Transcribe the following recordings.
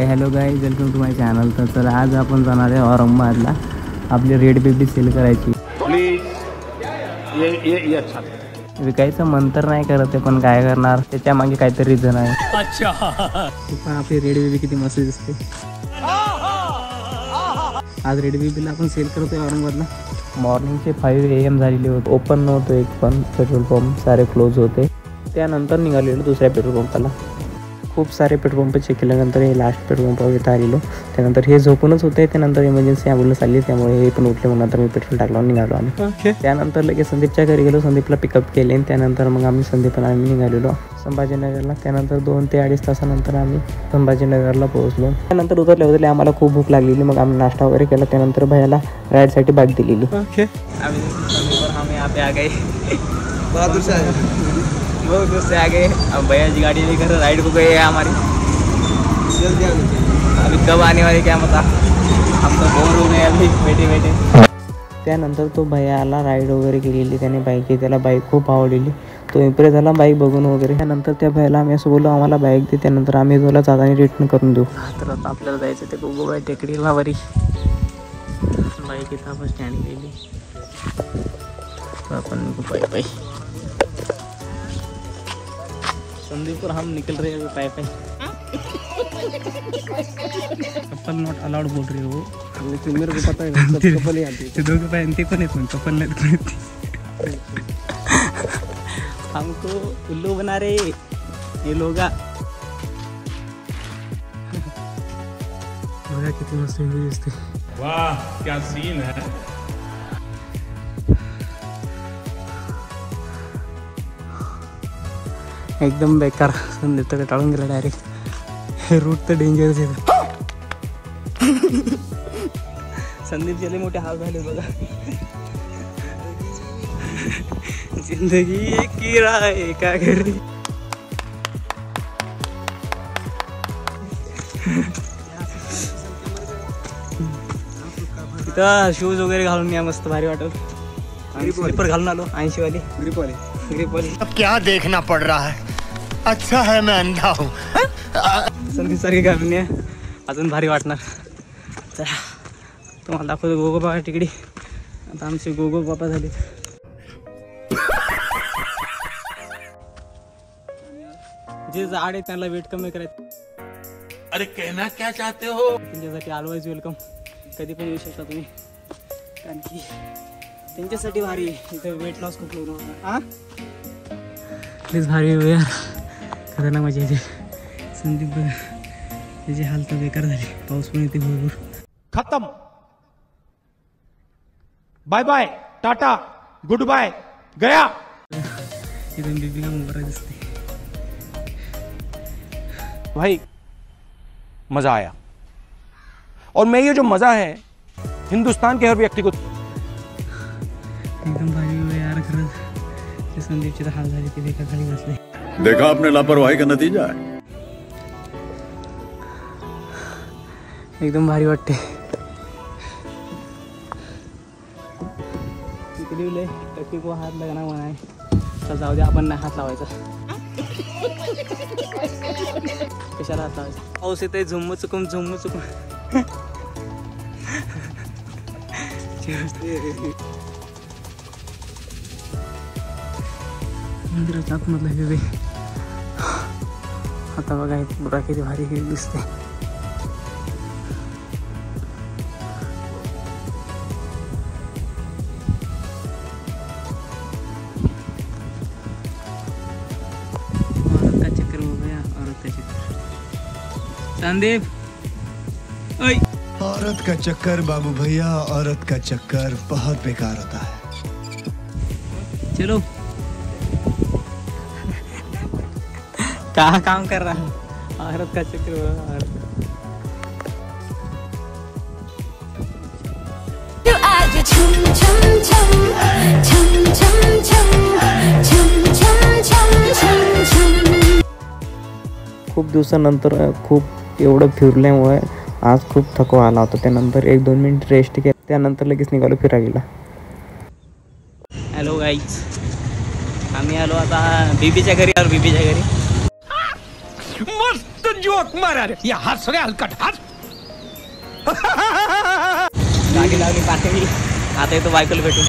Hello guys, welcome to my channel. तर चला आज आपण जाणार आहे औरंगाबादला आपली रेड बेबी सेल करायची. प्लीज ये अच्छा विकायचं मन तर नाही करत आहे, पण काय करणार, त्याच्या मागे काहीतरी रिझन आहे. अच्छा पण आपली रेड बेबी किती मस्त दिसते. आज रेड बेबीला आपण सेल करतोय औरंगाबादला. मॉर्निंगचे 5 AM झालेले होते. ओपन नव्हतं एक पण पेट्रोल पंप, सारे क्लोज होते. त्यानंतर निघालेलो दुसऱ्या पेट्रोल पंपाला. खूप सारे पेट्रोल पंप चेक केल्यानंतर हे लास्ट पेट्रोल पंपावर इथं आलेलो. त्यानंतर हे झोपूनच होते. त्यानंतर इमर्जन्सी ॲम्ब्युलन्स आली, त्यामुळे हे पण उठले. मग नंतर मी पेट्रोल टाकला निघालो आम्ही. त्यानंतर लगेच संदीपच्या घरी गेलो, संदीपला पिकअप केले. त्यानंतर मग आम्ही संदीप आणि आम्ही निघालेलो संभाजीनगरला. त्यानंतर 2 ते 2.5 तासानंतर आम्ही संभाजीनगरला पोहोचलो. त्यानंतर उतरले आम्हाला खूप भूक लागलेली. मग आम्ही नाश्ता वगैरे केला. त्यानंतर भैयाला राईडसाठी बाईक दिलेली. आम्ही आ गए, बहुत दूर से आ गए. अब भैया जी गाड़ी लेकर राइड को गए हैं हमारी. अभी कब आने वाले क्या पता, हम तो बोर हो गए अभी बैठे बैठे. त्यानंतर तो भैया आला, राईड वगैरे केलेली त्याने बाईक. त्याला बाईक खूप आवडलेली, तो इम्प्रेस झाला बाईक बघून वगैरे. त्यानंतर त्या भैयाला आम्ही असं बोललो आम्हाला बाईक दे, त्यानंतर आम्ही तुला जाताना रिटर्न करून देऊ. तर आता आपल्याला जायचं ते गोगोबाई टेकडीला वरी. बाईक इथं आपण स्टँड केली, आपण पायी संदीप और हम निकल रहे हैं पाए पाए. कपल नॉट अलाउड बोल रही हो. मेरे को पता है सब कपल ही आती है. दोघं पाय ते पण येत कपल नाही. हमको उल्लू बना रहे ये लोग. बघा किती मस्त दिसते. वाह क्या सीन है. एकदम बेकार. संदीप तर टाळून गेला डायरेक्ट. हे रूट तर डेंजरस आहे. संदीप गेले मोठे हाल झाले बघा. जिंदगी एक किराए का घरी. तिथं शूज वगैरे घालून या, मस्त भारी वाटल. स्लीपर घालून आलो 80 वाली ग्रिप वाली. अब क्या देखना पड़ रहा है. अच्छा है मैं अंधा हूँ. संदीप सारखी घालून या, अजून भारी वाटणार. चला तुम्हाला दाखवतो गोगोबा तिकडी. आता आमचे गोगो बाबा झाले. जे झाड आहे त्यांना वेट कमी करायचं. अरे कहना क्या चाहते हो. त्यांच्यासाठी ऑलवेज वेलकम. कधी पण येऊ शकता तुम्ही, कारण की त्यांच्यासाठी भारी आहे. इथं वेट लॉस खूप लोक. हां प्लीज भारी हो यार, खतरनाक मजा येते. संदीप त्याची हाल तर बेकार झाली. पाऊस पण येते भरपूर. खत्म. Bye bye tata goodbye गया. इथून बीबी का मुबारक दिसते. भाई मजा आया, और मैं ये जो मजा है हिंदुस्तान के हर व्यक्ति को. एकदम भारी हो यार खरंच. ते संदीपची तर हाल झाली, ते बेकार खाली बसले. देखा आपने लापरवाही का नतीजा है. एकदम भारी वाटते. तिकडे टक्की को हात लगाना मना आहे. तर जाऊ दे, आपण नाही हात लावायचा. कशाला हात लावायचा. पाऊस येते, झुम्मू चुकून. मंदिरात आतमधला हे आता बघा, बुरा किती भारी हे दिसते. औरत का चक्कर हो गया, औरत का चक्कर. संदीप ओए. औरत का चक्कर बाबू भैया, औरत का चक्कर बहुत बेकार होता है. चलो. कहाँ काम कर रहा है. औरत का चक्कर. खूप दिवसानंतर खूप एवढं फिरल्यामुळे आज खूप थकवा आला होता. त्यानंतर 1-2 मिनिट रेस्ट केला. त्यानंतर लगेच निघालो फिरायला. हॅलो गाईज, आम्ही आलो आता बीबीच्या घरी. बीबीच्या घरी मस्त जोक मारा रे ये हंस रे हलकट हंस गाडी लावली पाठी आता येतो बायकोला भेटून.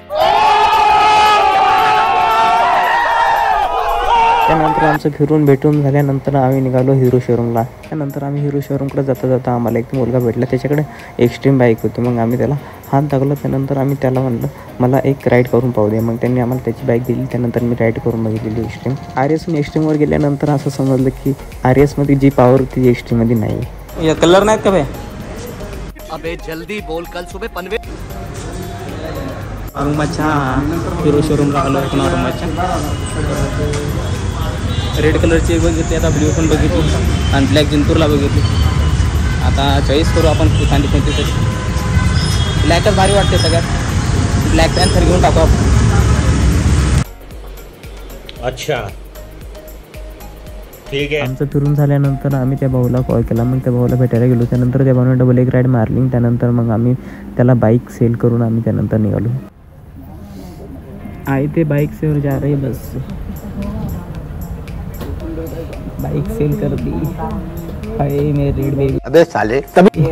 त्यानंतर आमचं फिरून भेटून झाल्यानंतर आम्ही निघालो हिरो शोरूमला. त्यानंतर आम्ही हिरो शोरूमकडे जाता जाता आम्हाला एक मुलगा भेटला, त्याच्याकडे एक्स्ट्रीम बाईक होती. मग आम्ही त्याला हात दाखवला. त्यानंतर आम्ही त्याला म्हणलं मला एक राईड करून पाहू दे. मग त्यांनी आम्हाला त्याची बाईक दिली. त्यानंतर मी राईड करून बघितलेली एक्स्ट्रीम. RS एक्स्ट्रीमवर गेल्यानंतर असं समजलं की RSमध्ये जी पॉवर होती एक्स्ट्रीममध्ये नाही. या कलर नाहीत का भाई? अबे जल्दी बोल, कल सुबह पनवे अरुमाच्या हिरो शोरूमला आलो आपण. अरुमाच्या रेड कलरची बघितली, आता ब्ल्यू पण बघितली आणि ब्लॅक जिंतूरला बघितली. आता चॉईस करू आपण एखादी कोणती तरी. ब्लॅकच भारी वाटते सगळ्यात. ब्लॅक पॅन्थर घेऊन टाकू आपण. अच्छा ठीक आहे. आमचं फिरून झाल्यानंतर आम्ही त्या भाऊला कॉल केला. मग त्या भाऊला भेटायला गेलो. त्यानंतर त्या भाऊने डबल एक राईड मारली. त्यानंतर मग आम्ही त्याला बाईक सेल करून आम्ही त्यानंतर निघालो. आए थे बाइक से और जा रहे बस. बाइक सेल कर दी. हाय मेरे रेड बेबी. अबे साले तभी